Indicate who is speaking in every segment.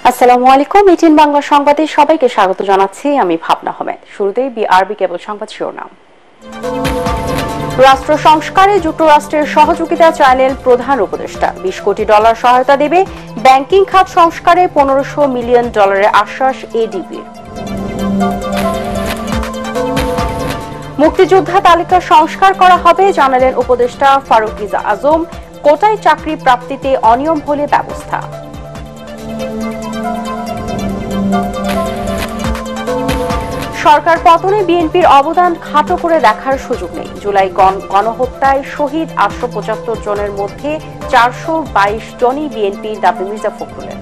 Speaker 1: আসসালামু আলাইকুম। ইটিএন বাংলা সংবাদে সবাইকে স্বাগত জানাচ্ছি। আমি ভাবনা আহমেদ। শুরুতেই বিআরবি কেবল সংবাদ শিরোনাম। রাষ্ট্র সংস্কারে যুক্তরাষ্ট্রের সহযোগিতা চাইলেন প্রধান উপদেষ্টা। 20 কোটি ডলার সহায়তা দেবে। ব্যাংকিং খাত সংস্কারে 1500 মিলিয়ন ডলারের আশ্বাস এডিবির। মুক্তিযোদ্ধা তালিকা সংস্কার করা হবে জানালেন উপদেষ্টা ফারুক আজম। কোটায় চাকরি প্রাপ্তিতে অনিয়ম হলে ব্যবস্থা। সরকার পতনে বিএনপির অবদান খাটো করে দেখার সুযোগ নেই। জুলাই গণহত্যায় শহীদ 875 জনের মধ্যে 422 জনই বিএনপির, দাবি মির্জা ফখরুলের।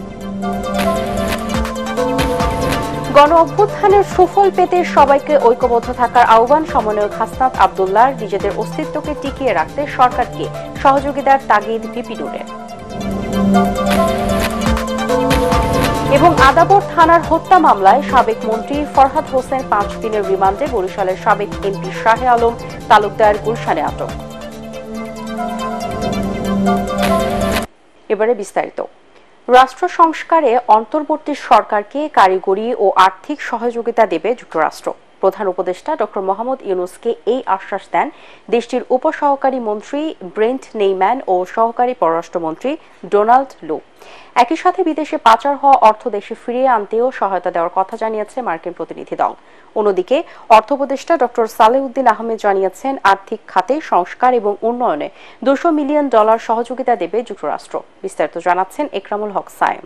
Speaker 1: গণ অভ্যুত্থানের সুফল পেতে সবাইকে ঐক্যবদ্ধ থাকার আহ্বান সমন্বয়ক হাসনাত আব্দুল্লাহর। নিজেদের অস্তিত্বকে টিকিয়ে রাখতে সরকারকে সহযোগিতার তাগিদ ভিপি নুরের। এবং আদাবর থানার হত্যা মামলায় সাবেক মন্ত্রী ফরহাদ হোসেন 5 দিনের রিমান্ডে। বরিশালের সাবেক এমপি শাহে আলম তালুকদার গুলশানে আটক। এবারে বিস্তারিত। রাষ্ট্র সংস্কারে অন্তর্বর্তী সরকারকে কারিগরি ও আর্থিক সহযোগিতা দেবে যুক্তরাষ্ট্র। প্রধান উপদেষ্টা ডক্টর মোহাম্মদ ইউনুসকে এই আশ্বাস দেন দেশটির উপসহকারী মন্ত্রী ব্রেন্ট নেইম্যান ও সহকারী পররাষ্ট্রমন্ত্রী ডোনাল্ড লু। একই সাথে বিদেশে পাচার হওয়া অর্থ দেশে ফিরিয়ে আনতেও সহায়তা দেওয়ার কথা জানিয়েছে মার্কিন প্রতিনিধি দল। অন্যদিকে অর্থ উপদেষ্টা ডক্টর সালেউদ্দিন আহমেদ জানিয়েছেন আর্থিক খাতে সংস্কার এবং উন্নয়নে 200 মিলিয়ন ডলার সহযোগিতা দেবে যুক্তরাষ্ট্র। বিস্তারিত জানাচ্ছেন একরামুল হক সায়েম।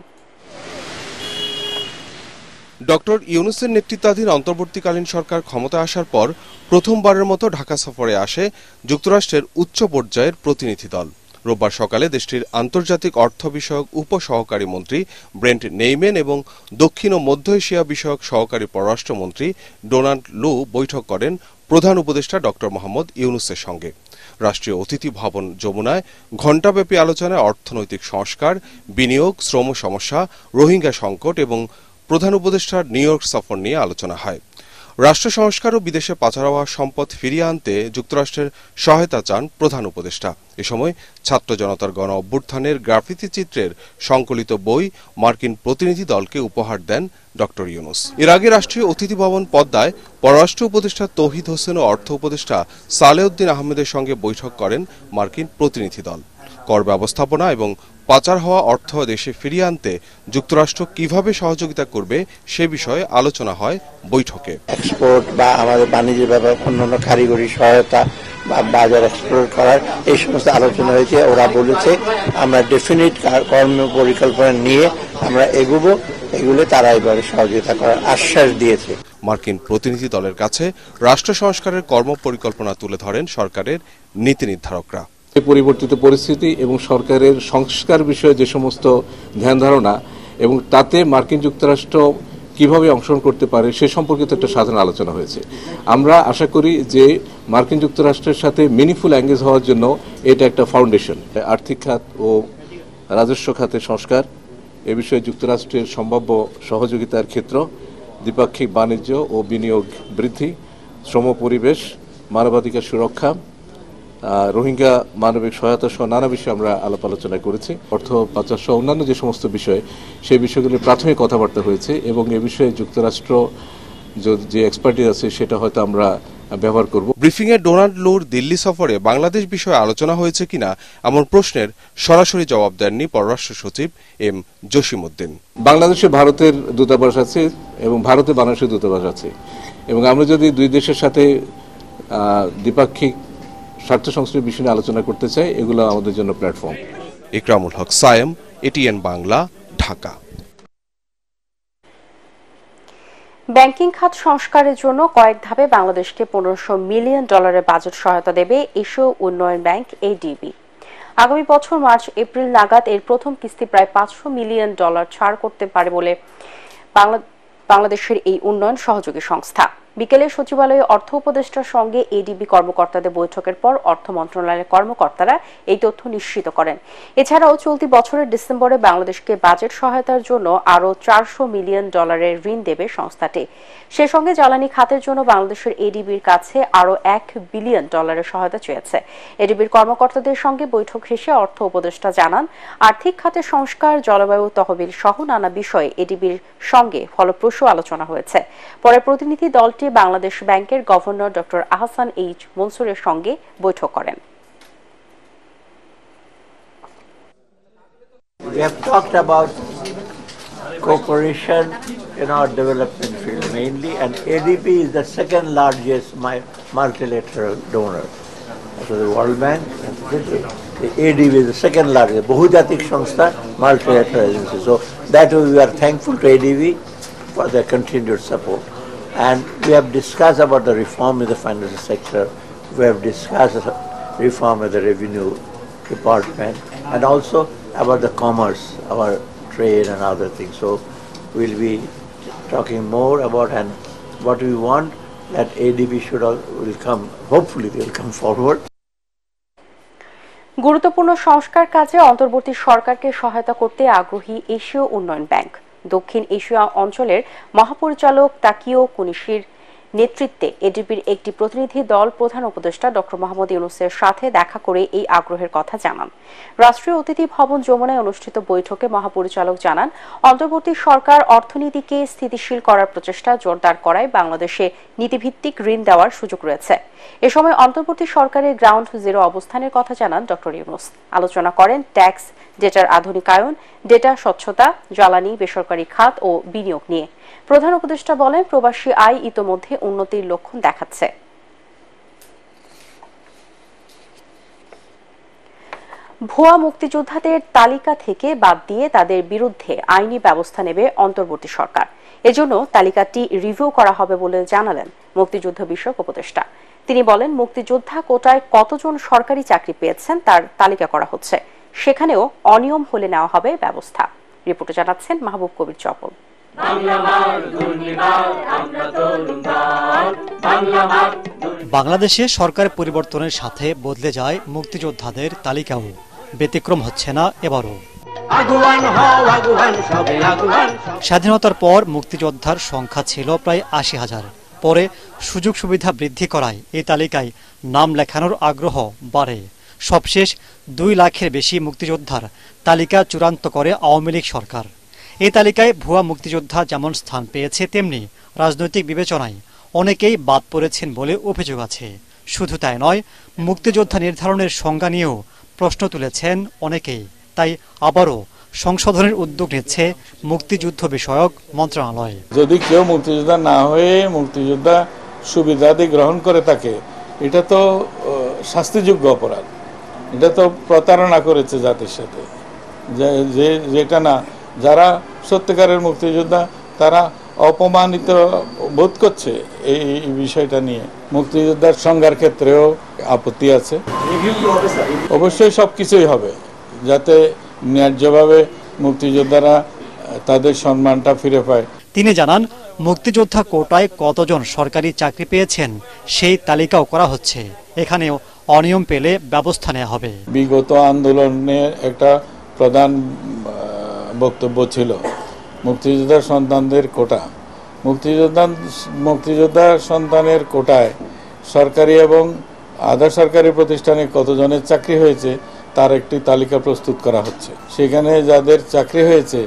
Speaker 2: ডক্টর ইউনূসের নেতৃত্বাধীন অন্তর্বর্তীকালীন সরকার ক্ষমতায় আসার পর প্রথমবারের মতো ঢাকা সফরে আসে যুক্তরাষ্ট্রের উচ্চ পর্যায়ের প্রতিনিধি দল। রোববার সকালে দেশটির আন্তর্জাতিক অর্থ বিষয়ক উপসহকারী মন্ত্রী ব্রেন্ট নেইম্যান এবং দক্ষিণ ও মধ্য এশিয়া বিষয়ক সহকারী পররাষ্ট্রমন্ত্রী ডোনাল্ড লু বৈঠক করেন প্রধান উপদেষ্টা ডক্টর মোহাম্মদ ইউনূসের সঙ্গে। রাষ্ট্রীয় অতিথি ভবন যমুনায় ঘণ্টাব্যাপী আলোচনায় অর্থনৈতিক সংস্কার, বিনিয়োগ, শ্রম সমস্যা, রোহিঙ্গা সংকট এবং প্রধান উপদেষ্টার নিউ ইয়র্ক সফর নিয়ে আলোচনা হয়। রাষ্ট্র সংস্কার ও বিদেশে পাচার হওয়া সম্পদ ফিরিয়ে আনতে যুক্তরাষ্ট্রের সহায়তা চান প্রধান উপদেষ্টা। এ সময় ছাত্র জনতার গণ অভ্যুত্থানের গ্রাফিতি চিত্রের সংকলিত বই মার্কিন প্রতিনিধি দলকে উপহার দেন ডক্টর ইউনূস। এর আগে রাষ্ট্রীয় অতিথি ভবন পদ্মায় পররাষ্ট্র উপদেষ্টা তৌহিদ হোসেন ও অর্থ উপদেষ্টা সালেউদ্দিন আহমেদের সঙ্গে বৈঠক করেন মার্কিন প্রতিনিধি দল। কর ব্যবস্থাপনা এবং পাচার হওয়া অর্থ দেশে ফিরিয়ে আনতে যুক্তরাষ্ট্র কিভাবে সহযোগিতা করবে সে বিষয়ে আলোচনা হয় বৈঠকে।
Speaker 3: এক্সপোর্ট বা আমাদের বাণিজ্য ব্যাপার, অন্যান্য কারিগরি সহায়তা বা বাজার এক্সপ্লোর করার এই সমস্ত আলোচনা হয়েছে। ওরা বলেছে আমরা ডেফিনিট কর্ম পরিকল্পনা নিয়ে আমরা এগুলো তারা এবারে সহযোগিতা করার আশ্বাস দিয়েছে।
Speaker 2: মার্কিন প্রতিনিধি দলের কাছে রাষ্ট্র সংস্কারের কর্ম পরিকল্পনা তুলে ধরেন সরকারের নীতি নির্ধারকরা।
Speaker 4: পরিবর্তিত পরিস্থিতি এবং সরকারের সংস্কার বিষয়ে যে সমস্ত ধ্যান ধারণা এবং তাতে মার্কিন যুক্তরাষ্ট্র কিভাবে অংশগ্রহণ করতে পারে সে সম্পর্কিত একটা সাধারণ আলোচনা হয়েছে। আমরা আশা করি যে মার্কিন যুক্তরাষ্ট্রের সাথে মিনিংফুল এঙ্গেজ হওয়ার জন্য এটা একটা ফাউন্ডেশন। আর্থিক খাত ও রাজস্ব খাতের সংস্কার, এ বিষয়ে যুক্তরাষ্ট্রের সম্ভাব্য সহযোগিতার ক্ষেত্র, দ্বিপাক্ষিক বাণিজ্য ও বিনিয়োগ বৃদ্ধি, শ্রম পরিবেশ, মানবাধিকার সুরক্ষা, রোহিঙ্গা মানবিক সহায়তা সহ নানা বিষয়ে আমরা আলাপ আলোচনা করেছি। অর্থ পাচার সহ অন্যান্য যে সমস্ত বিষয়, সেই বিষয়গুলির প্রাথমিক কথাবার্তা হয়েছে এবং এ বিষয়ে যুক্তরাষ্ট্র যে এক্সপার্টিস আছে সেটা হয়তো আমরা ব্যবহার করব।
Speaker 2: ব্রিফিংয়ে ডোনাল্ড লুর দিল্লি সফরে বাংলাদেশ বিষয়ে আলোচনা হয়েছে কিনা এমন প্রশ্নের সরাসরি জবাব দেননি পররাষ্ট্র সচিব এম জসিমউদ্দিন।
Speaker 4: বাংলাদেশে ভারতের দূতাবাস আছে এবং ভারতে বাংলাদেশের দূতাবাস আছে এবং আমরা যদি দুই দেশের সাথে দ্বিপাক্ষিক স্বার্থ সংশ্লিষ্ট বিষয় নিয়ে আলোচনা করতে চাই, এগুলো আমাদের জন্য platform.
Speaker 2: Ekramul Haque Sayem, ATN Bangla, Dhaka.
Speaker 1: Banking খাত সংস্কারের জন্য কয়েক ধাপে বাংলাদেশকে 1500 মিলিয়ন ডলারের বাজেট সহায়তা দেবে এশীয় উন্নয়ন ব্যাংক এডিবি। আগামী বছর মার্চ এপ্রিল নাগাদ এর প্রথম কিস্তি প্রায় 500 মিলিয়ন ডলার ছাড় করতে পারে বলে বাংলাদেশের এই উন্নয়ন সহযোগী সংস্থা। বিকেলে সচিবালয়ে অর্থ উপদেষ্টার সঙ্গে এডিবি কর্মকর্তাদের বৈঠকের পর অর্থ মন্ত্রণালয়ের কর্মকর্তারা এই তথ্য নিশ্চিত করেন। এছাড়াও চলতি বছরের ডিসেম্বরে বাংলাদেশকে বাজেট সহায়তার জন্য আরও $400 মিলিয়ন ঋণ দেবে সংস্থাটি। সে সঙ্গে জ্বালানি খাতের জন্য বাংলাদেশের এডিবির কাছে আরও $1 বিলিয়ন সহায়তা চেয়েছে। এডিবির কর্মকর্তাদের সঙ্গে বৈঠক শেষে অর্থ উপদেষ্টা জানান, আর্থিক খাতের সংস্কার, জলবায়ু তহবিল সহ নানা বিষয়ে এডিবির সঙ্গে ফলপ্রসূ আলোচনা হয়েছে। পরে প্রতিনিধি দলটি বাংলাদেশ ব্যাংকের গভর্নর ডক্টর আহসান এইচ মনসুরের সঙ্গে বৈঠক করেন।
Speaker 3: We have talked about cooperation in our development field mainly, and ADB is the second largest multilateral donor. So the World Bank, the ADB is the second largest, Bahujatik Sanstha multilateral agency. So that way we are thankful to ADB for their continued support. And we have discussed about the reform in the financial sector. We have discussed reform of the revenue department, and also about the commerce, our trade and other things. So we'll be talking more about and what we want that ADB will come. Hopefully they will come forward.
Speaker 1: গুরুত্বপূর্ণ সংস্কার কাজে অন্তর্বর্তী সরকারকে সহায়তা করতে আগ্রহী এশীয় উন্নয়ন ব্যাংক। দক্ষিণ এশিয়া অঞ্চলের মহাপরিচালক তাকিও কুনিশির নেতৃত্বে এডিবির একটি প্রতিনিধি দল প্রধান উপদেষ্টা ডক্টর মোহাম্মদ ইউনূসের সাথে দেখা করে এই আগ্রহের কথা জানান। রাষ্ট্রীয় অতিথি ভবন যমুনায় অনুষ্ঠিত বৈঠকে মহাপরিচালক জানান, অন্তর্বর্তী সরকার অর্থনীতিকে স্থিতিশীল করার প্রচেষ্টা জোরদার করায় বাংলাদেশে নীতিভিত্তিক ঋণ দেওয়ার সুযোগ রয়েছে। এ সময় অন্তর্বর্তী সরকারের গ্রাউন্ড জিরো অবস্থানের কথা জানান ডক্টর ইউনূস। আলোচনা করেন ট্যাক্স, ডেটার আধুনিকায়ন, ডেটা স্বচ্ছতা, জ্বালানি, বেসরকারি খাত ও বিনিয়োগ নিয়ে। প্রধান উপদেষ্টা বলেন, প্রবাসী আয় ইতোমধ্যে উন্নতির লক্ষণ দেখাচ্ছে। ভুয়া মুক্তিযোদ্ধাদের তালিকা থেকে বাদ দিয়ে তাদের বিরুদ্ধে আইনি ব্যবস্থা নেবে অন্তর্বর্তী সরকার। এজন্য তালিকাটি রিভিউ করা হবে বলে জানালেন মুক্তিযুদ্ধ বিষয়ক উপদেষ্টা। তিনি বলেন, মুক্তিযোদ্ধা কোটায় কতজন সরকারি চাকরি পেয়েছেন তার তালিকা করা হচ্ছে, সেখানেও অনিয়ম হলে নেওয়া হবে ব্যবস্থা। রিপোর্টে জানাচ্ছেন মাহবুব কবির চপল।
Speaker 5: বাংলাদেশে সরকার পরিবর্তনের সাথে বদলে যায় মুক্তিযোদ্ধাদের তালিকাও, ব্যতিক্রম হচ্ছে না এবারও। স্বাধীনতার পর মুক্তিযোদ্ধার সংখ্যা ছিল প্রায় ৮০,০০০। পরে সুযোগ সুবিধা বৃদ্ধি করায় এই তালিকায় নাম লেখানোর আগ্রহ বাড়ে। সবশেষ ২ লাখের বেশি মুক্তিযোদ্ধার তালিকা চূড়ান্ত করে আওয়ামী লীগ সরকার। এই তালিকায় ভুয়া মুক্তিযোদ্ধা যেমন স্থান পেয়েছে, তেমনি রাজনৈতিক বিবেচনায় অনেকেই বাদ পড়েছেন বলে অভিযোগ আছে। শুধু তাই নয়, মুক্তিযোদ্ধা নির্ধারণের সংজ্ঞা নিয়েও প্রশ্ন তুলেছেন অনেকেই। তাই আবারও সংশোধনের উদ্যোগ নিচ্ছে মুক্তিযুদ্ধ বিষয়ক মন্ত্রণালয়।
Speaker 6: যদি কেউ মুক্তিযোদ্ধা না হয়ে মুক্তিযোদ্ধা সুবিধাদি গ্রহণ করে থাকে, এটা তো শাস্তিযোগ্য অপরাধ, এটা তো প্রতারণা করেছে জাতির সাথে। যেটা না, যারা সত্যিকারের মুক্তিযোদ্ধা তারা অপমানিত বোধ করছে এই বিষয়টা নিয়ে। মুক্তিযোদ্ধার সংজ্ঞার ক্ষেত্রেও আপত্তি আছে। অবশ্যই সবকিছুই হবে যাতে ন্যায্যভাবে মুক্তিযোদ্ধারা তাদের সম্মানটা ফিরে পায়।
Speaker 5: তিনি জানান, মুক্তিযোদ্ধা কোটায় কতজন সরকারি চাকরি পেয়েছেন সেই তালিকাও করা হচ্ছে, এখানেও অনিয়ম পেলে ব্যবস্থা নেওয়া হবে।
Speaker 6: বিগত আন্দোলনের একটা প্রধান বক্তব্য ছিল মুক্তিযোদ্ধার সন্তানদের কোটা। মুক্তিযোদ্ধার সন্তানের কোটায় সরকারি এবং আধা সরকারি প্রতিষ্ঠানে কতজনের চাকরি হয়েছে তার একটি তালিকা প্রস্তুত করা হচ্ছে। সেখানে যাদের চাকরি হয়েছে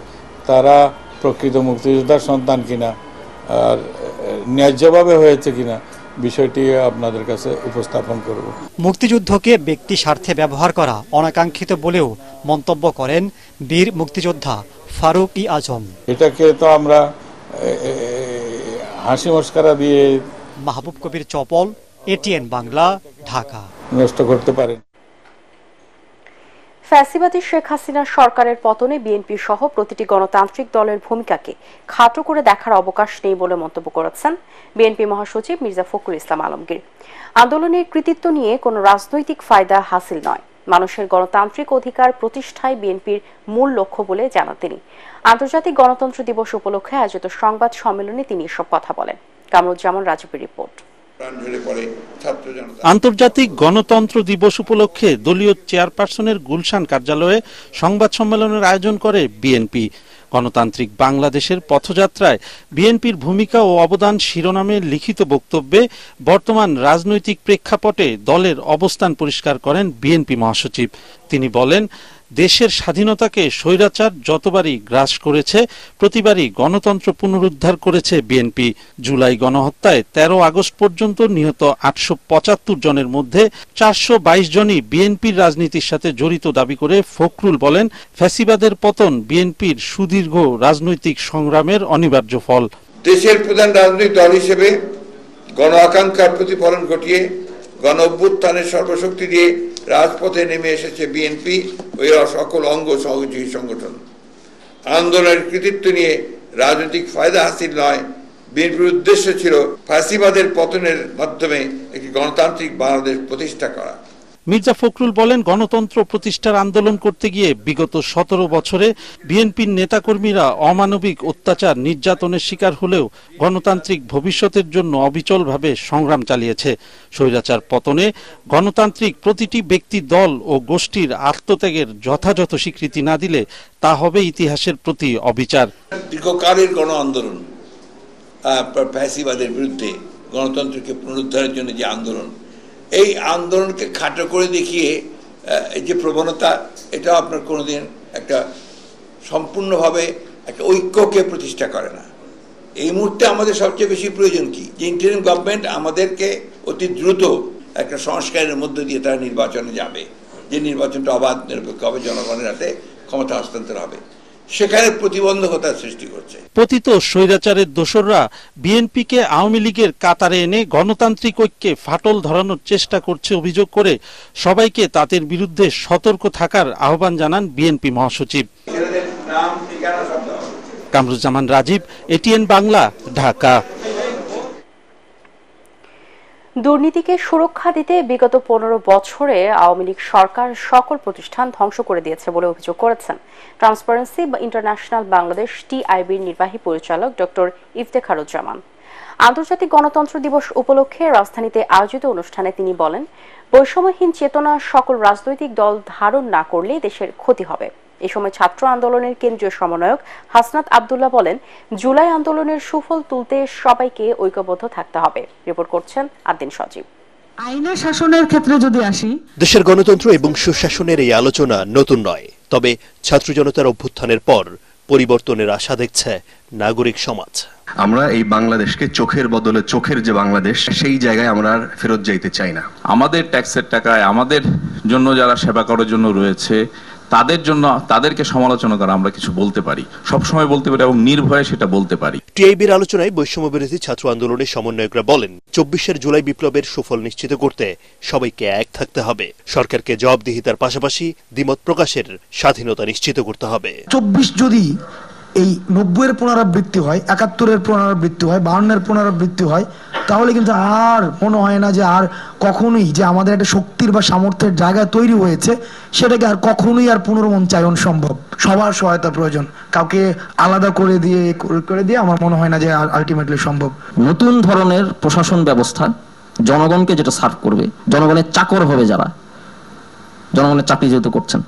Speaker 6: তারা প্রকৃত মুক্তিযোদ্ধার সন্তান কিনা আর ন্যায্যভাবে হয়েছে কিনা বিষয়টি আপনাদের কাছে উপস্থাপন করব।
Speaker 5: মুক্তিযুদ্ধকে ব্যক্তি স্বার্থে ব্যবহার করা অনাকাঙ্ক্ষিত বলেও মন্তব্য করেন বীর মুক্তিযোদ্ধা ফারুক ই আজম।
Speaker 6: এটাকে তো আমরা হাসি মস্করা দিয়ে।
Speaker 5: মাহবুব কবির চপল, এটিএন বাংলা, ঢাকা।
Speaker 6: নষ্ট করতে পারেন।
Speaker 1: ফ্যাসিবাদী শেখ হাসিনার সরকারের পতনে বিএনপি সহ প্রতিটি গণতান্ত্রিক দলের ভূমিকাকে খাটো করে দেখার অবকাশ নেই বলে মন্তব্য করেছেন বিএনপি মহাসচিব মির্জা ফখরুল ইসলাম আলমগীর। আন্দোলনের কৃতিত্ব নিয়ে কোনো রাজনৈতিক ফায়দা হাসিল নয়, মানুষের গণতান্ত্রিক অধিকার প্রতিষ্ঠায় বিএনপির মূল লক্ষ্য বলে জানান তিনি। আন্তর্জাতিক গণতন্ত্র দিবস উপলক্ষে আয়োজিত সংবাদ সম্মেলনে তিনি এসব কথা বলেন। কামরুজ্জামান রাজীবের রিপোর্ট।
Speaker 7: আন্তর্জাতিক গণতন্ত্র দিবস উপলক্ষে দলীয় চেয়ারপারসনের গুলশান কার্যালয়ে সংবাদ সম্মেলনের আয়োজন করে বিএনপি। গণতান্ত্রিক বাংলাদেশের পথযাত্রায় বিএনপির ভূমিকা ও অবদান শিরোনামে লিখিত বক্তব্যে বর্তমান রাজনৈতিক প্রেক্ষাপটে দলের অবস্থান পরিষ্কার করেন বিএনপি মহাসচিব। তিনি বলেন, দেশের স্বাধীনতাকে স্বৈরাচার যতবারই গ্রাস করেছে প্রতিবারই গণতন্ত্র পুনরুদ্ধার করেছে বিএনপি। জুলাই গণহত্যায় 13 আগস্ট পর্যন্ত নিহত 875 জনের মধ্যে 422 জনই বিএনপির রাজনীতির সাথে জড়িত দাবি করে ফখরুল বলেন, ফ্যাসিবাদের পতন বিএনপির সুদীর্ঘ রাজনৈতিক সংগ্রামের অনিবার্য ফল।
Speaker 8: দেশের প্রধান রাজনৈতিক দল হিসেবে গণ আকাঙ্ক্ষার প্রতিফলন ঘটিয়ে গণ অভ্যুত্থানের সর্বশক্তি দিয়ে রাজপথে নেমে এসেছে বিএনপি ও এর সকল অঙ্গ সহযোগী সংগঠন। আন্দোলনের কৃতিত্ব নিয়ে রাজনৈতিক ফায়দা হাসিল নয়, বিএনপির উদ্দেশ্য ছিল ফ্যাসিবাদের পতনের মাধ্যমে একটি গণতান্ত্রিক বাংলাদেশ প্রতিষ্ঠা করা।
Speaker 7: মির্জা ফখরুল বলেন, গণতন্ত্র প্রতিষ্ঠার আন্দোলন করতে গিয়ে বিগত 17 বছরে বিএনপির নেতাকর্মীরা অমানবিক অত্যাচার নির্যাতনের শিকার হলেও গণতান্ত্রিক ভবিষ্যতের জন্য অবিচলভাবে সংগ্রাম চালিয়েছে। স্বৈরাচার পতনে গণতান্ত্রিক প্রতিটি ব্যক্তি, দল ও গোষ্ঠীর আত্মত্যাগের যথাযথ স্বীকৃতি না দিলে তা হবে ইতিহাসের প্রতি অবিচার।
Speaker 8: দীর্ঘকালের গণ আন্দোলন, ফ্যাসিবাদের বিরুদ্ধে গণতন্ত্রকে পুনরুদ্ধারের জন্য যে আন্দোলন, এই আন্দোলনকে খাটো করে দেখিয়ে এই যে প্রবণতা, এটা আপনার কোনোদিন একটা সম্পূর্ণভাবে একটা ঐক্যকে প্রতিষ্ঠা করে না। এই মুহূর্তে আমাদের সবচেয়ে বেশি প্রয়োজন কি, যে ইন্টারিম গভর্নমেন্ট আমাদেরকে অতি দ্রুত একটা সংস্কারের মধ্য দিয়ে তারা নির্বাচনে যাবে, যে নির্বাচনটা অবাধ নিরপেক্ষ হবে, জনগণের হাতে ক্ষমতা হস্তান্তর হবে, সেখানে প্রতিবন্ধকতার সৃষ্টি করছে।
Speaker 7: পতিত স্বৈরাচারের দোসররা বিএনপিকে আওয়ামী লীগের কাতারে এনে গণতান্ত্রিক ঐক্যে ফাটল ধরানোর চেষ্টা করছে অভিযোগ করে সবাইকে তাদের বিরুদ্ধে সতর্ক থাকার আহ্বান জানান বিএনপি মহাসচিব। কামরুজ্জামান রাজীব, এটিএন বাংলা, ঢাকা।
Speaker 1: দুর্নীতিকে সুরক্ষা দিতে বিগত 15 বছরে আওয়ামী লীগ সরকার সকল প্রতিষ্ঠান ধ্বংস করে দিয়েছে বলে অভিযোগ করেছেন ট্রান্সপারেন্সি ইন্টারন্যাশনাল বাংলাদেশ টিআইবির নির্বাহী পরিচালক ডক্টর ইফতেখারুজ্জামান। আন্তর্জাতিক গণতন্ত্র দিবস উপলক্ষে রাজধানীতে আয়োজিত অনুষ্ঠানে তিনি বলেন, বৈষম্যহীন চেতনা সকল রাজনৈতিক দল ধারণ না করলে দেশের ক্ষতি হবে। এই সময় ছাত্র আন্দোলনের কেন্দ্রীয় সমন্বয়ক হাসনাত আব্দুল্লাহ বলেন, জুলাই আন্দোলনের সুফল তুলতে সবাইকে ঐক্যবদ্ধ থাকতে হবে। রিপোর্ট করছেন আদ্দিন সজীব।
Speaker 9: আইনে শাসনের ক্ষেত্রে যদি আসি,
Speaker 10: দেশের গণতন্ত্র এবং সুশাসনের এই আলোচনা নতুন নয়, তবে ছাত্র জনতার অভ্যুত্থানের পর পরিবর্তনের আশা দেখছে নাগরিক সমাজ।
Speaker 11: আমরা এই বাংলাদেশকে চোখের বদলে চোখের যে বাংলাদেশ, সেই জায়গায় আমরা আর ফেরত যাইতে চাই না।
Speaker 12: আমাদের ট্যাক্সের টাকায় আমাদের জন্য যারা সেবা করার জন্য রয়েছে, তাদের জন্য তাদেরকে সমালোচনা করা আমরা কিছু বলতে পারি, সবসময় বলতে পারি এবং নির্ভয়ে সেটা বলতে পারি।
Speaker 10: টিআইবির আলোচনায় বৈষম্য বিরোধী ছাত্র আন্দোলনের সমন্বয়করা বলেন, 24 জুলাই বিপ্লবের সুফল নিশ্চিত করতে সবাইকে এক থাকতে হবে। সরকারকে জবাবদিহিতার পাশাপাশি দ্বিমত প্রকাশের স্বাধীনতা নিশ্চিত করতে হবে।
Speaker 9: 24 যদি এই 90-এর পুনরাবৃত্তি হয়, 71-এর পুনরাবৃত্তি হয়, 52-এর পুনরাবৃত্তি হয়, তাহলে কিন্তু আর মনে হয় না যে আর কখনোই যে আমাদের একটা শক্তির বা সামর্থ্যের জায়গা তৈরি হয়েছে, সেটাকে আর কখনোই আর পুনর্মঞ্চায়ন সম্ভব। সবার সহায়তা প্রয়োজন, কাউকে আলাদা করে দিয়ে আমার মনে হয় না যে আলটিমেটলি সম্ভব।
Speaker 13: নতুন ধরনের প্রশাসন ব্যবস্থা জনগণকে যেটা সার্ভ করবে, জনগণের চাকর হবে, যারা জনগণের চাকরি যেহেতু করছেন,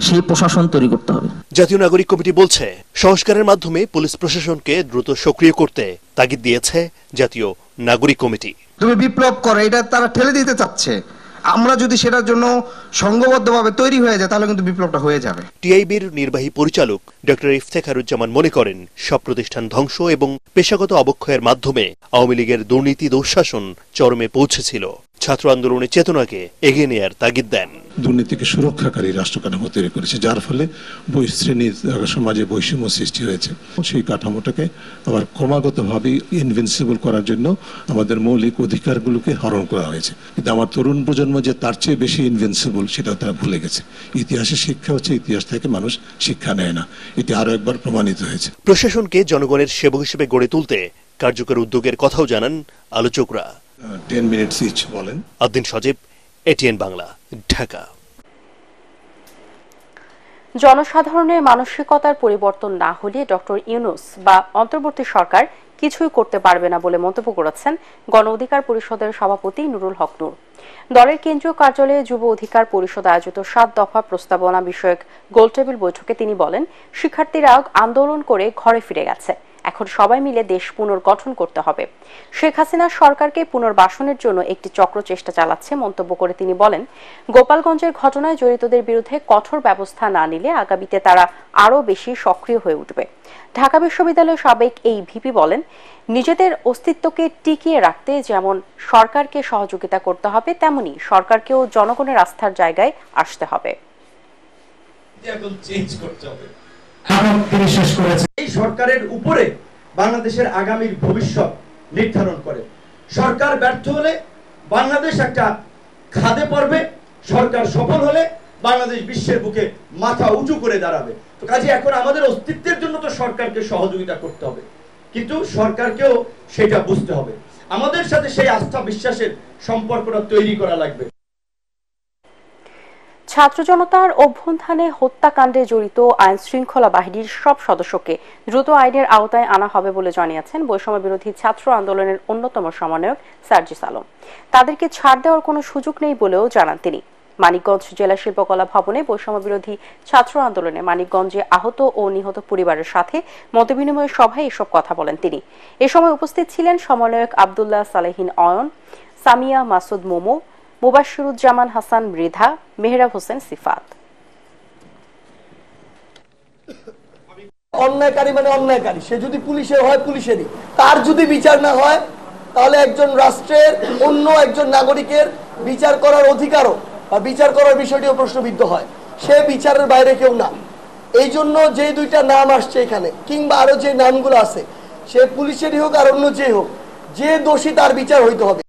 Speaker 13: সেই প্রশাসন তৈরি করতে হবে।
Speaker 10: জাতীয় নাগরিক কমিটি বলছে, সংস্কারের মাধ্যমে পুলিশ প্রশাসনকে দ্রুত সক্রিয় করতে তাগিদ দিয়েছে জাতীয় নাগরিক কমিটি।
Speaker 9: তুমি বিপ্লব করে এটা তারা ঠেলে দিতে চাচ্ছে, আমরা যদি সেটার জন্য সংঘবদ্ধভাবে তৈরি হয়ে যায় তাহলে কিন্তু বিপ্লবটা হয়ে যাবে।
Speaker 10: টিআইবির নির্বাহী পরিচালক ডক্টর ইফতেখারুজ্জামান মনে করেন, সব প্রতিষ্ঠান ধ্বংস এবং পেশাগত অবক্ষয়ের মাধ্যমে আওয়ামী লীগের দুর্নীতি দুঃশাসন চরমে পৌঁছেছিল। ছাত্র আন্দোলনের চেতনাকে এগিয়ে নেয়ার তাগিদ দেন।
Speaker 14: দুর্নীতিকে সুরক্ষাকারী রাষ্ট্র কাঠামো তৈরি করেছে, যার ফলে শ্রেণী সমাজে বৈষম্য সৃষ্টি হয়েছে। সেই কাঠামোটাকে আবার ক্রমাগতভাবে ইনভিনসিবল করার জন্য আমাদের মৌলিক অধিকারগুলোকে হরণ করা হয়েছে। কিন্তু আমার তরুণ প্রজন্ম যে তার চেয়ে বেশি ইনভিনসিবল, সেটাও তারা ভুলে গেছে। ইতিহাসের শিক্ষা হচ্ছে, ইতিহাস থেকে মানুষ শিক্ষা নেয় না, এটি আরো একবার প্রমাণিত হয়েছে।
Speaker 10: প্রশাসনকে জনগণের সেবক হিসেবে গড়ে তুলতে কার্যকর উদ্যোগের কথাও জানান আলোচকরা।
Speaker 14: 10 মিনিটস ইচ বলেন।
Speaker 10: আদ্দিন সজীব, এটিএন বাংলা, ঢাকা।
Speaker 1: জনসাধারণের মানসিকতার পরিবর্তন না হলে ডক্টর ইউনূস বা অন্তর্বর্তী সরকার কিছুই করতে পারবে না বলে মন্তব্য করেছেন গণ অধিকার পরিষদের সভাপতি নুরুল হক নূর। দলের কেন্দ্রীয় কার্যালয়ে যুব অধিকার পরিষদ আয়োজিত 7 দফা প্রস্তাবনা বিষয়ক গোলটেবিল বৈঠকে তিনি বলেন, শিক্ষার্থীরা আন্দোলন করে ঘরে ফিরে গেছে, এখন সবাই মিলে দেশ পুনর্গঠন করতে হবে। শেখ হাসিনা সরকারকে পুনর্বাসনের জন্য একটি চক্র চেষ্টা চালাচ্ছে মন্তব্য করে তিনি বলেন, গোপালগঞ্জের ঘটনায় জড়িতদের বিরুদ্ধে কঠোর ব্যবস্থা না নিলে আগামীতে তারা আরও বেশি সক্রিয় হয়ে উঠবে। ঢাকা বিশ্ববিদ্যালয়ের সাবেক এই ভিপি বলেন, নিজেদের অস্তিত্বকে টিকিয়ে রাখতে যেমন সরকারকে সহযোগিতা করতে হবে, তেমনি সরকারকেও জনগণের আস্থার জায়গায় আসতে হবে।
Speaker 15: এই সরকারের উপরে বাংলাদেশের আগামীর ভবিষ্যৎ নির্ধারণ করে। সরকার ব্যর্থ হলে বাংলাদেশ একটা খাদে পড়বে, সরকার সফল হলে বাংলাদেশ বিশ্বের বুকে মাথা উঁচু করে দাঁড়াবে। তো কাজে এখন আমাদের অস্তিত্বের জন্য তো সরকারকে সহযোগিতা করতে হবে, কিন্তু সরকারকেও সেটা বুঝতে হবে। আমাদের সাথে সেই আস্থা বিশ্বাসের সম্পর্কটা তৈরি করা লাগবে।
Speaker 1: ছাত্র জনতার অভ্যুত্থানে হত্যাকাণ্ডে জড়িত আইন শৃঙ্খলা বাহিনীর সব সদস্যকে দ্রুত আইনের আওতায় আনা হবে বলে জানিয়েছেন বৈষম্য বিরোধী ছাত্র আন্দোলনের অন্যতম সমন্বয়ক সার্জিস আলম। তাদেরকে ছাড় দেওয়ার কোনো সুযোগ নেই বলেও জানান তিনি। মানিকগঞ্জ জেলা শিল্পকলা ভবনে বৈষম্য বিরোধী ছাত্র আন্দোলনে মানিকগঞ্জে আহত ও নিহত পরিবারের সাথে মতবিনিময় সভায় এসব কথা বলেন তিনি। এ সময় উপস্থিত ছিলেন সমন্বয়ক আব্দুল্লাহ সালেহিন অয়ন, সামিয়া মাসুদ মোমো, মুবাশশিরুজ্জামান হাসান মৃধা, মেহরাব হোসেন সিফাত।
Speaker 16: অন্যায়কারী মানে অন্যায়কারী, সে যদি পুলিশের হয় পুলিশেরই, তার যদি বিচার না হয় তাহলে একজন রাষ্ট্রের অন্য একজন নাগরিকের বিচার করার অধিকারও বা বিচার করার বিষয়টিও প্রশ্নবিদ্ধ হয়। সে বিচারের বাইরে কেউ না। এই জন্য যে দুইটা নাম আসছে এখানে কিংবা আরো যে নামগুলো আছে, সে পুলিশেরই হোক আর অন্য যে হোক, যে দোষী তার বিচার হইতে হবে।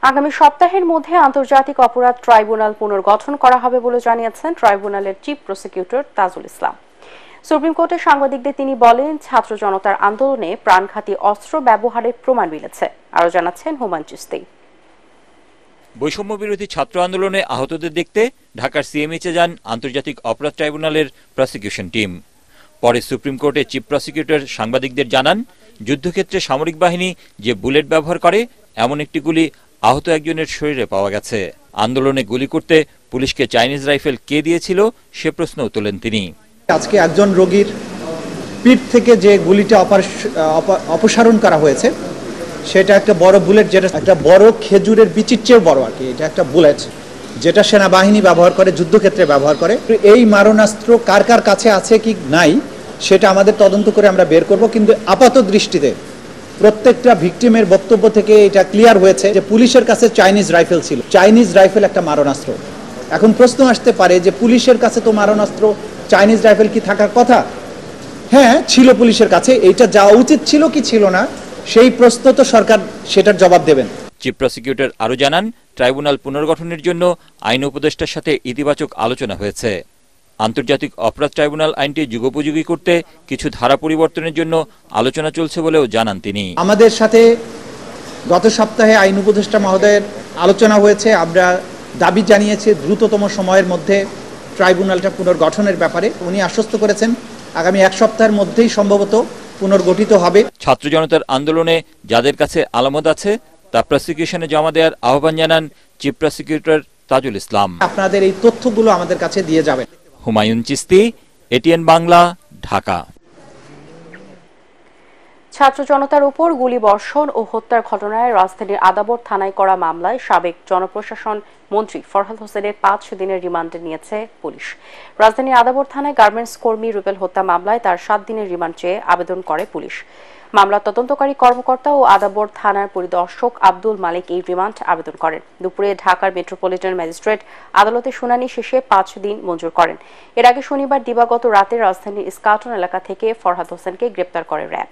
Speaker 1: আগামী সপ্তাহের মধ্যে আন্তর্জাতিক অপরাধ ট্রাইব্যুনাল পুনর্গঠন করা হবে বলে জানিয়েছেন ট্রাইব্যুনালের chief prosecutor Tajul Islam. Supreme কোর্টে সাংবাদিকদের তিনি বলেন, ছাত্র জনতার আন্দোলনে প্রাণঘাতী অস্ত্র ব্যবহারের প্রমাণ মিলেছে। আরো জানাচ্ছেন হুমায়ুন চিশতি।
Speaker 17: বৈষম্য বিরোধী ছাত্র আন্দোলনে আহতদের দেখতে ঢাকার সিএমএইচে যান আন্তর্জাতিক অপরাধ ট্রাইব্যুনালের প্রসিকিউশন টিম। পরে সুপ্রিম কোর্টে চিফ প্রসিকিউটর সাংবাদিকদের জানান, যুদ্ধক্ষেত্রে সামরিক বাহিনী যে বুলেট ব্যবহার করে এমন একটি গুলি আহত একজনের শরীরে পাওয়া গেছে। আন্দোলনে গুলি করতে পুলিশকে চাইনিজ রাইফেল কে দিয়েছিল সে প্রশ্নও তোলেন তিনি।
Speaker 18: আজকে একজন রোগীর পিঠ থেকে যে গুলিটা অপসারণ করা হয়েছে সেটা একটা বড় বুলেট, যেটা একটা বড় খেজুরের বিচির চেয়েও বড় আর কি। এটা একটা বুলেট যেটা সেনাবাহিনী ব্যবহার করে, যুদ্ধক্ষেত্রে ব্যবহার করে। এই মারণাস্ত্র কার কার কাছে আছে কি নাই সেটা আমাদের তদন্ত করে আমরা বের করব, কিন্তু আপাত দৃষ্টিতে প্রত্যেকটা ভিকটিমের বক্তব্য থেকে এটা ক্লিয়ার হয়েছে যে পুলিশের কাছে চাইনিজ রাইফেল ছিল। চাইনিজ রাইফেল একটা মারণাস্ত্র। এখন প্রশ্ন আসতে পারে যে পুলিশের কাছে তো মারণাস্ত্র, চাইনিজ রাইফেল কি থাকার কথা? হ্যাঁ, ছিল পুলিশের কাছে। এইটা যাওয়া উচিত ছিল কি ছিল না, সেই প্রশ্ন তো সরকার সেটার জবাব দেবেন।
Speaker 17: চিফ প্রসিকিউটর আরো জানান, ট্রাইব্যুনাল পুনর্গঠনের জন্য আইন উপদেষ্টার সাথে ইতিবাচক আলোচনা হয়েছে। আন্তর্জাতিক অপরাধ ট্রাইব্যুনাল আইনটি যুগোপযোগী করতে কিছু ধারা পরিবর্তনের জন্য আলোচনা চলছে বলেও জানান তিনি।
Speaker 18: আমাদের সাথে গত সপ্তাহে আইন উপদেষ্টা মহোদয়ের আলোচনা হয়েছে। আমরা দাবি জানিয়েছি দ্রুততম সময়ের মধ্যে ট্রাইব্যুনালটা পুনর্গঠনের ব্যাপারে। উনি আশ্বস্ত করেছেন আগামী এক সপ্তাহের মধ্যেই সম্ভবত পুনর্গঠিত হবে।
Speaker 17: ছাত্র জনতার আন্দোলনে যাদের কাছে আলামত আছে তা প্রসিকিউশনে জমা দেওয়ার আহ্বান জানান চিফ প্রসিকিউটর তাজুল ইসলাম।
Speaker 18: আপনাদের এই তথ্যগুলো আমাদের কাছে দিয়ে যাবেন।
Speaker 17: হুমায়ুন চিশতি, এটিএন বাংলা, ঢাকা।
Speaker 1: ছাত্র জনতার উপর গুলি বর্ষণ ও হত্যার ঘটনায় রাজধানীর আদাবর থানায় করা মামলায় সাবেক জনপ্রশাসন মন্ত্রী ফরহাদ হোসেনের 5 দিনের রিমান্ডে নিয়েছে পুলিশ। রাজধানীর আদাবর থানায় গার্মেন্টস কর্মী রুবেল হত্যা মামলায় তার 7 দিনের রিমান্ড চেয়ে আবেদন করে পুলিশ। মামলার তদন্তকারী কর্মকর্তা ও আদাবর থানার পরিদর্শক আব্দুল মালিক এই রিমান্ড আবেদন করেন। দুপুরে ঢাকার মেট্রোপলিটন ম্যাজিস্ট্রেট আদালতে শুনানি শেষে 5 দিন মঞ্জুর করেন। এর আগে শনিবার দিবাগত রাতে রাজধানীর ইস্কাটন এলাকা থেকে ফরহাদ হোসেনকে গ্রেপ্তার করে র্যাব।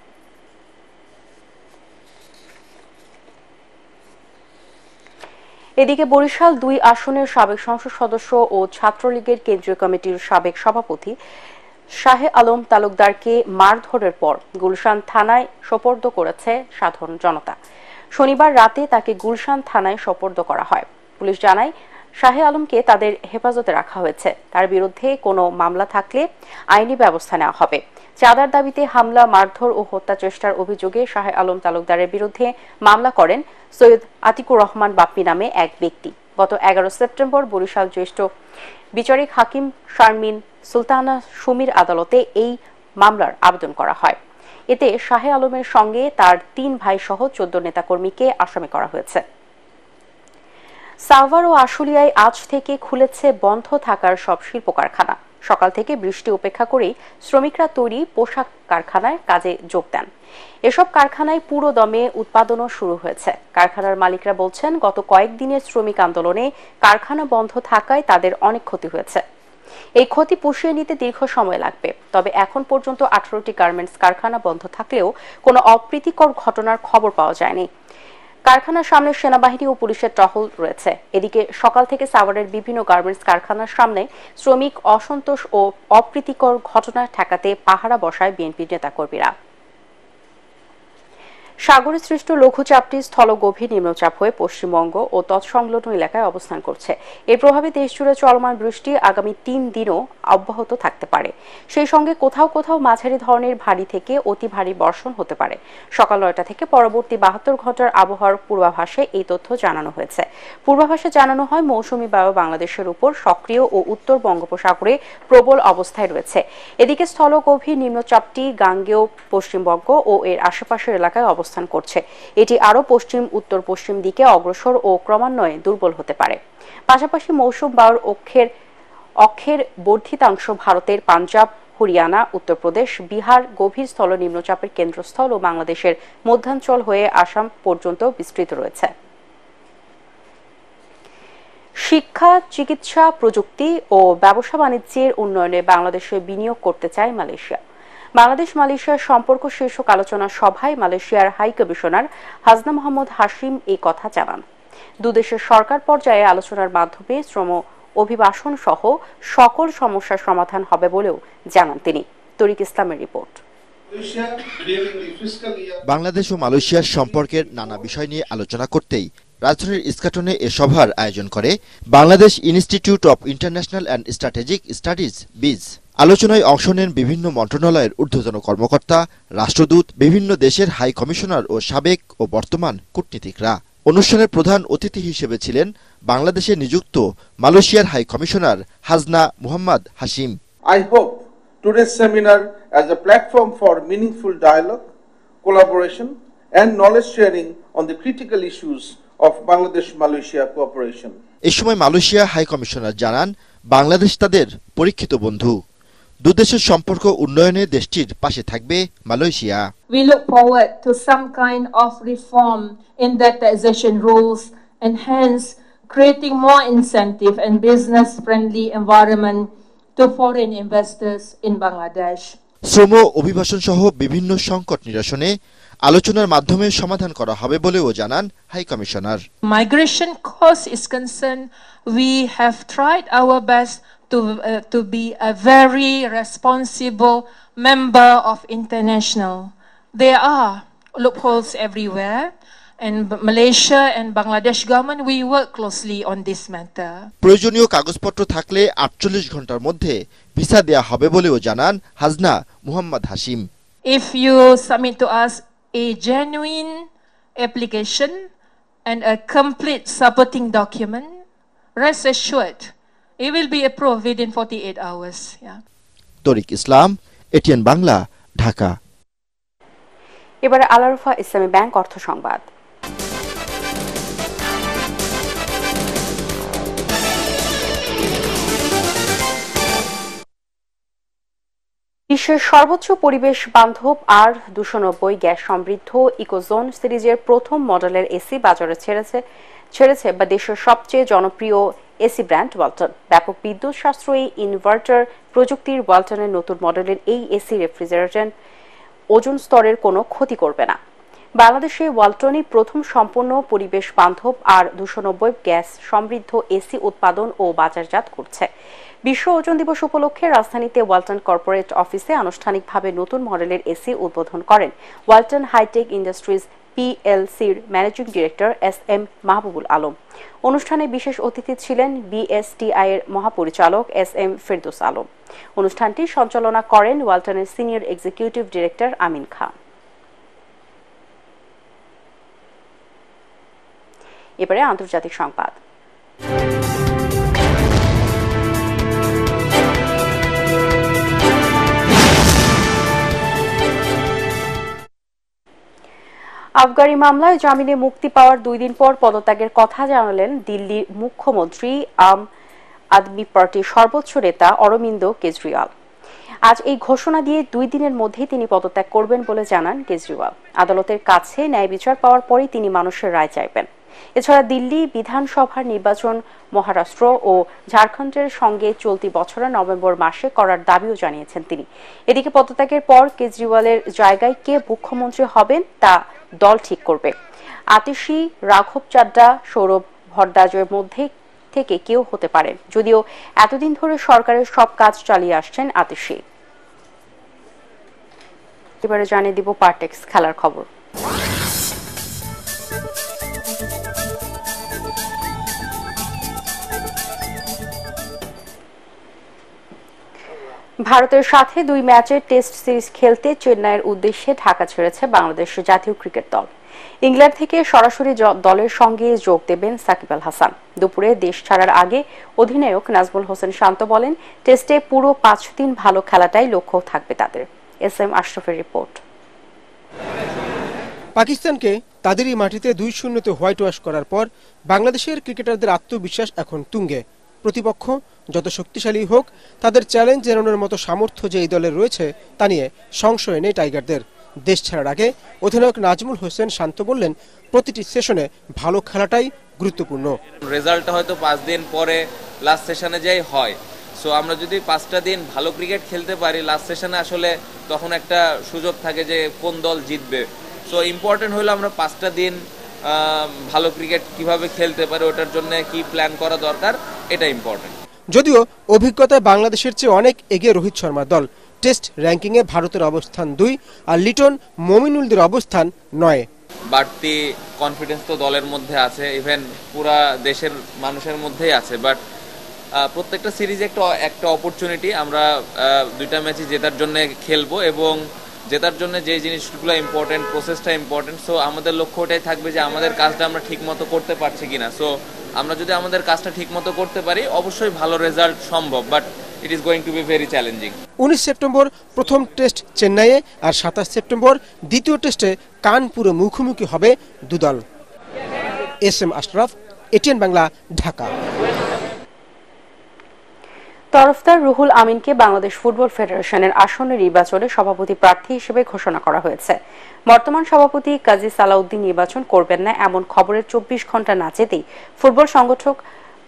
Speaker 1: এদিকে বরিশাল 2 আসনের সাবেক সংসদ সদস্য ও ছাত্রলীগের কেন্দ্রীয় কমিটির সাবেক সভাপতি শাহে আলম তালুকদারকে মারধরের পর গুলশান থানায় সোপর্দ করেছে সাধারণ জনতা। শনিবার রাতে তাকে গুলশান থানায় সোপর্দ করা হয়। পুলিশ জানায়, শাহে আলমকে তাদের হেফাজতে রাখা হয়েছে। তার বিরুদ্ধে কোনো মামলা থাকলে আইনি ব্যবস্থা নেওয়া হবে। চাঁদার দাবিতে হামলা, মারধর ও হত্যা চেষ্টার অভিযোগে শাহ আলম তালুকদারের বিরুদ্ধে মামলা করেন সৈয়দ আতিকুর রহমান বাপ্পি নামে এক ব্যক্তি। গত 11 সেপ্টেম্বর বরিশাল জ্যেষ্ঠ বিচারিক হাকিম শারমিন সুলতানা সুমির আদালতে এই মামলার আবেদন করা হয়। এতে শাহ আলমের সঙ্গে তার 3 ভাই সহ 14 নেতাকর্মীকে আসামি করা হয়েছে। সাভার ও আশুলিয়ায় আজ থেকে খুলেছে বন্ধ থাকার সব শিল্প কারখানা। সকাল থেকে বৃষ্টি উপেক্ষা করেই শ্রমিকরা তৈরি পোশাক কারখানায় কাজে যোগ দেন। এসব কারখানায় পুরো দমে উৎপাদনও শুরু হয়েছে। কারখানার মালিকরা বলছেন, গত কয়েকদিনের শ্রমিক আন্দোলনে কারখানা বন্ধ থাকায় তাদের অনেক ক্ষতি হয়েছে। এই ক্ষতি পুষিয়ে নিতে দীর্ঘ সময় লাগবে। তবে এখন পর্যন্ত 18টি গার্মেন্টস কারখানা বন্ধ থাকলেও কোনো অপ্রীতিকর ঘটনার খবর পাওয়া যায়নি। কারখানার সামনে সেনাবাহিনী ও পুলিশের টহল রয়েছে। এদিকে সকাল থেকে সাভারের বিভিন্ন গার্মেন্টস কারখানার সামনে শ্রমিক অসন্তোষ ও অপ্রীতিকর ঘটনা ঠেকাতে পাহারা বসায় বিএনপি নেতাকর্মীরা। সাগরে সৃষ্ট লঘুচাপটি স্থল গভীর নিম্নচাপ হয়ে পশ্চিমবঙ্গ ও তৎসংলগ্ন এলাকায় অবস্থান করছে। এর প্রভাবে দেশজুড়ে চলমান বৃষ্টি আগামী 3 দিনও অব্যাহত থাকতে পারে। সেই সঙ্গে কোথাও কোথাও মাঝারি ধরনের ভারী থেকে অতি ভারী বর্ষণ হতে পারে। সকাল 9টা থেকে পরবর্তী 72 ঘন্টার আবহাওয়ার পূর্বাভাসে এই তথ্য জানানো হয়েছে। পূর্বাভাসে জানানো হয়, মৌসুমী বায়ু বাংলাদেশের উপর সক্রিয় ও উত্তর বঙ্গোপসাগরে প্রবল অবস্থায় রয়েছে। এদিকে স্থল গভীর নিম্নচাপটি গাঙ্গেয় পশ্চিমবঙ্গ ও এর আশেপাশের এলাকায় অবস্থান করছে। এটি আরো পশ্চিম উত্তর পশ্চিম দিকে অগ্রসর ও ক্রমান্বয়ে দুর্বল হতে পারে। পাশাপাশি মৌসুম বায়ুর অক্ষের বর্ধিতাংশ ভারতের পাঞ্জাব, হরিয়ানা, উত্তরপ্রদেশ, বিহার গভীর স্থল নিম্নচাপের কেন্দ্রস্থল ও বাংলাদেশের মধ্যাঞ্চল হয়ে আসাম পর্যন্ত বিস্তৃত রয়েছে। শিক্ষা, চিকিৎসা, প্রযুক্তি ও ব্যবসা বাণিজ্যের উন্নয়নে বাংলাদেশে বিনিয়োগ করতে চায় মালয়েশিয়া। বাংলাদেশ মালয়েশিয়ার সম্পর্ক শীর্ষক আলোচনা সভায় মালয়েশিয়ার হাই কমিশনার হাসনা মোহাম্মদ হাশিম এই কথা জানান। দুদেশের সরকার পর্যায়ে আলোচনার মাধ্যমে শ্রম অভিবাসন সহ সকল সমস্যার সমাধান হবে বলেও জানান তিনি। তরিক ইসলামের রিপোর্ট।
Speaker 19: বাংলাদেশ ও মালয়েশিয়ার সম্পর্কের নানা বিষয় নিয়ে আলোচনা করতেই রাজধানীর ইস্কাটনে এ সভার আয়োজন করে Bangladesh institute of international and strategic studies বিজ। আলোচনায় অংশ নেন বিভিন্ন মন্ত্রণালয়ের ঊর্ধ্বতন কর্মকর্তা, রাষ্ট্রদূত, বিভিন্ন দেশের হাই কমিশনার ও সাবেক ও বর্তমান কূটনীতিকরা। অনুষ্ঠানের প্রধান অতিথি হিসেবে ছিলেন বাংলাদেশে নিযুক্ত মালয়েশিয়ার high commissioner Hasna Mohammad Hashim.
Speaker 20: I hope today's seminar as a platform for meaningful dialogue, collaboration and knowledge sharing on the critical issues of Bangladesh-Malaysia cooperation.
Speaker 19: এই সময় মালয়েশিয়া হাই কমিশনার জানান, বাংলাদেশ তাদের পরীক্ষিত বন্ধু। দুদেশের সম্পর্ক উন্নয়নে দেশটির পাশে থাকবে Malaysia.
Speaker 21: We look forward to some kind of reform in the taxation rules and hence creating more incentive and business-friendly environment to foreign investors in Bangladesh.
Speaker 19: শ্রম অভিবাসন সহ বিভিন্ন সংকট নিরসনে আলোচনার মাধ্যমে সমাধান করা হবে বলেও জানান high commissioner.
Speaker 21: Migration cost is concerned, we have tried our best to be a very responsible member of international. There are loopholes everywhere, and Malaysia and Bangladesh government we work closely on this matter.
Speaker 19: প্রয়োজনীয় কাগজপত্র থাকলে 48 ঘন্টার মধ্যে visa দেয়া হবে বলেও জানান Hasna Mohammad Hashim.
Speaker 21: If you submit to us a genuine application and a complete supporting document, rest assured it will be approved within 48 hours. Yeah.
Speaker 19: তরিক Islam, ATN Bangla, Dhaka.
Speaker 1: এবারে আল আরাফা ইসলামী ব্যাংক অর্থ সংবাদ। বিশ্বের সর্বোচ্চ পরিবেশ বান্ধব R290 গ্যাস সমৃদ্ধ ইকোজোন সিরিজের প্রথম মডেলের এসি বাজারে ছেড়েছে বা দেশের সবচেয়ে জনপ্রিয় এসি ব্র্যান্ড ওয়ালটন। ব্যাপক বিদ্যুৎ সাশ্রয়ী ইনভার্টার প্রযুক্তির ওয়ালটনের নতুন মডেলের এই এসি রেফ্রিজারেটর ওজোন স্তরের কোনো ক্ষতি করবে না। বাংলাদেশে ওয়ালটনই প্রথম সম্পূর্ণ পরিবেশ বান্ধব R290 গ্যাস সমৃদ্ধ এসি উৎপাদন ও বাজারজাত করছে। বিশ্ব ওজোন দিবস উপলক্ষে রাজধানীতে ওয়ালটন কর্পোরেট অফিসে আনুষ্ঠানিকভাবে নতুন মডেলের এসি উদ্বোধন করেন ওয়ালটন হাইটেক ইন্ডাস্ট্রিজ পিএলসির managing director SM Mahbubul Alam. অনুষ্ঠানে বিশেষ অতিথি ছিলেন BSTI এর মহাপরিচালক SM ফেরদৌস আলম। অনুষ্ঠানটি সঞ্চালনা করেন ওয়ালটনের senior executive director Amin Khan. এবারে আন্তর্জাতিক সংবাদ। আবগারি মামলায় জামিনে মুক্তি পাওয়ার 2 দিন পর পদত্যাগের কথা জানালেন দিল্লির মুখ্যমন্ত্রী আম আদমি পার্টির সর্বোচ্চ নেতা অরবিন্দ কেজরিওয়াল। আজ এই ঘোষণা দিয়ে 2 দিনের মধ্যেই তিনি পদত্যাগ করবেন বলে জানান কেজরিওয়াল। আদালতের কাছে ন্যায় বিচার পাওয়ার পরই তিনি মানুষের রায় চাইবেন। এছাড়া দিল্লি বিধানসভার নির্বাচন মহারাষ্ট্র ও ঝাড়খণ্ডের সঙ্গে চলতি বছরের নভেম্বর মাসে করার দাবিও জানিয়েছেন তিনি। এদিকে পদত্যাগের পর কেজরিওয়ালের জায়গায় কে মুখ্যমন্ত্রী হবেন তা দল ঠিক করবে। আতিশি, রাঘব চাড্ডা, সৌরভ ভট্টাচার্যের মধ্যে থেকে কেউ হতে পারেন, যদিও এতদিন ধরে সরকারের সব কাজ চালিয়ে আসছেন আতিশি। এবারে জানিয়ে দিব পার্টেক্স খেলার খবর। ভারতের সাথে 2 ম্যাচের টেস্ট সিরিজ খেলতে চেন্নাইয়ের উদ্দেশ্যে ঢাকা ছেড়েছে বাংলাদেশ জাতীয় ক্রিকেট দল। ইংল্যান্ড থেকে সরাসরি দলের সঙ্গে যোগ দেবেন সাকিব আল হাসান। দুপুরে দেশ ছাড়ার আগে অধিনায়ক নাজমুল হোসেন শান্ত বলেন, টেস্টে পুরো 5 দিন ভালো খেলাটাই লক্ষ্য থাকবে তাদের। SM আশরাফের রিপোর্ট।
Speaker 4: পাকিস্তানকে তাদেরই মাটিতে 2-0 হোয়াইট ওয়াশ করার পর বাংলাদেশের ক্রিকেটারদের আত্মবিশ্বাস এখন তুঙ্গে। প্রতিপক্ষ যত শক্তিশালী হোক, তাদের চ্যালেঞ্জ জানানোর মতো সামর্থ্য যে এই দলের রয়েছে তা নিয়ে সংশয় নেই টাইগারদের। দেশ ছাড়ার আগে অধিনায়ক নাজমুল হোসেন শান্ত বললেন, প্রতিটি সেশনে ভালো খেলাটাই গুরুত্বপূর্ণ।
Speaker 22: রেজাল্টটা হয়তো 5 দিন পরে লাস্ট সেশনে যাই হয়। সো আমরা যদি 5টা দিন ভালো ক্রিকেট খেলতে পারি, লাস্ট সেশনে আসলে তখন একটা সুযোগ থাকে যে কোন দল জিতবে। সো ইম্পর্টেন্ট হলো আমরা 5টা দিন ভালো ক্রিকেট কিভাবে খেলতে পারে, ওটার জন্য কি প্ল্যান করা দরকার, এটা ইম্পর্টেন্ট।
Speaker 4: যদিও অভিজ্ঞতায় বাংলাদেশের চেয়ে অনেক এগিয়ে রোহিত শর্মার দল। টেস্ট র্যাঙ্কিংয়ে ভারতের অবস্থান 2 আর লিটন মমিনুলদের অবস্থান 9।
Speaker 22: বাড়তি কনফিডেন্স তো দলের মধ্যে আছে, ইভেন পুরা দেশের মানুষের মধ্যেই আছে। বাট প্রত্যেকটা সিরিজে একটা অপরচুনিটি। আমরা 2টা ম্যাচই জেতার জন্য খেলবো এবং জেতার জন্য যে জিনিসগুলো ইম্পর্টেন্ট, প্রসেসটা ইম্পর্টেন্ট। সো আমাদের লক্ষ্য ওটাই থাকবে যে আমাদের কাজটা আমরা ঠিক মতো করতে পারছি কিনা। সো আমরা যদি আমাদের কাজটা ঠিক মতো করতে পারি, অবশ্যই ভালো রেজাল্ট সম্ভব, but it is going to be very challenging.
Speaker 4: 19 September প্রথম টেস্ট চেন্নাইয়ে আর 27 সেপ্টেম্বর দ্বিতীয় টেস্টে কানপুরে মুখোমুখি হবে দুদল। SM Ashraf, ATN Bangla, Dhaka.
Speaker 1: তরফদার রুহুল আমিনকে বাংলাদেশ ফুটবল ফেডারেশনের আসন্ন নির্বাচনে সভাপতি প্রার্থী হিসেবে ঘোষণা করা হয়েছে। বর্তমান সভাপতি কাজী সালাউদ্দিন নির্বাচন করবেন না এমন খবরের 24 ঘন্টা না যেতেই ফুটবল সংগঠক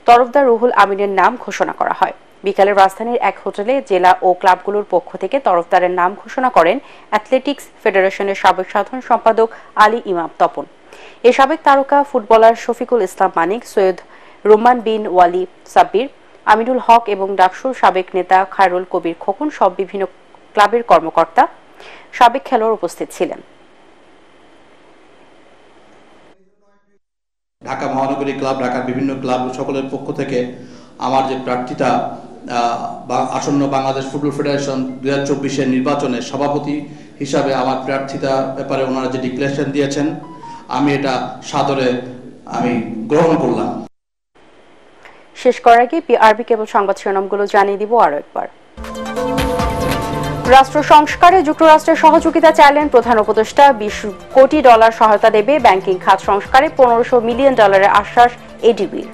Speaker 1: তরফদার রুহুল আমিনের নাম ঘোষণা করা হয়। বিকালে রাজধানীর এক হোটেলে জেলা ও ক্লাবগুলোর পক্ষ থেকে তরফদারের নাম ঘোষণা করেন অ্যাথলেটিক্স ফেডারেশনের সাবেক সাধারণ সম্পাদক আলী ইমাম তপন। এ সাবেক তারকা ফুটবলার শফিকুল ইসলাম মানিক, সৈয়দ রোমান বিন ওয়ালি সাব্বির, আমিনুল হক এবং ডাকসুর সাবেক নেতা খায়রুল কবির খোকন সব বিভিন্ন ক্লাবের কর্মকর্তা, সাবেক খেলোয়াড় উপস্থিত ছিলেন।
Speaker 23: ঢাকা মহানগরী ক্লাব, ঢাকার বিভিন্ন ক্লাব সকলের পক্ষ থেকে আমার যে প্রার্থিতা আসন্ন বাংলাদেশ ফুটবল ফেডারেশন 2024-এর নির্বাচনে সভাপতি হিসাবে আমার প্রার্থিতা ব্যাপারে ওনারা যে ডিক্লারেশন দিয়েছেন, আমি এটা সাদরে গ্রহণ করলাম।
Speaker 1: শেষ করার আগে PRB কেবল সংবাদ শিরোনামগুলো জানিয়ে দিব আরো একবার। রাষ্ট্র সংস্কারে যুক্তরাষ্ট্রের সহযোগিতা চাইলেন প্রধান উপদেষ্টা। $20 কোটি সহায়তা দেবে ব্যাংকিং খাত সংস্কারে। $1500 মিলিয়ন আশ্বাস ADB-র।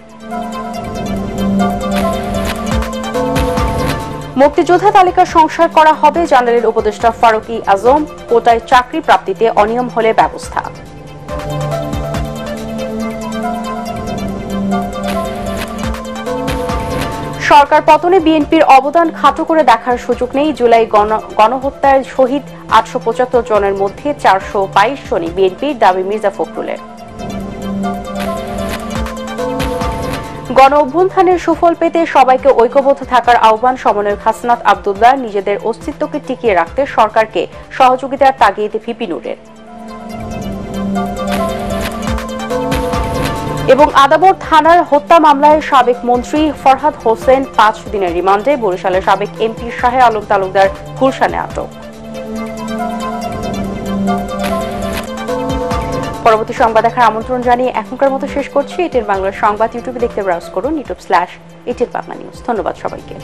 Speaker 1: মুক্তিযোদ্ধা তালিকা সংস্কার করা হবে, জানালেন উপদেষ্টা ফারুক আজম। কোটায় চাকরি প্রাপ্তিতে অনিয়ম হলে ব্যবস্থা। সরকার পতনে বিএনপির অবদান খাটো করে দেখার সুযোগ নেই। জুলাই গণহত্যায় শহীদ 875 জনের মধ্যে 422 জনই বিএনপির, দাবি মির্জা ফখরুলের। গণ অভ্যুত্থানের সুফল পেতে সবাইকে ঐক্যবদ্ধ থাকার আহ্বান সমন্বয়ক হাসনাত আব্দুল্লাহ। নিজেদের অস্তিত্বকে টিকিয়ে রাখতে সরকারকে সহযোগিতার তাগিদ ভিপি নুরের। এবং আদাবর থানার হত্যা মামলায় সাবেক মন্ত্রী ফরহাদ হোসেন 5 দিনের রিমান্ডে, বরিশালের সাবেক এমপি শাহে আলম তালুকদার গুলশানে আটক। পরবর্তী সংবাদ দেখার আমন্ত্রণ জানিয়ে এখনকার মতো শেষ করছি। এটির বাংলা সংবাদ ইউটিউবে দেখতে ব্রাউজ করুন youtube/এটির বাংলা নিউজ। ধন্যবাদ সবাইকে।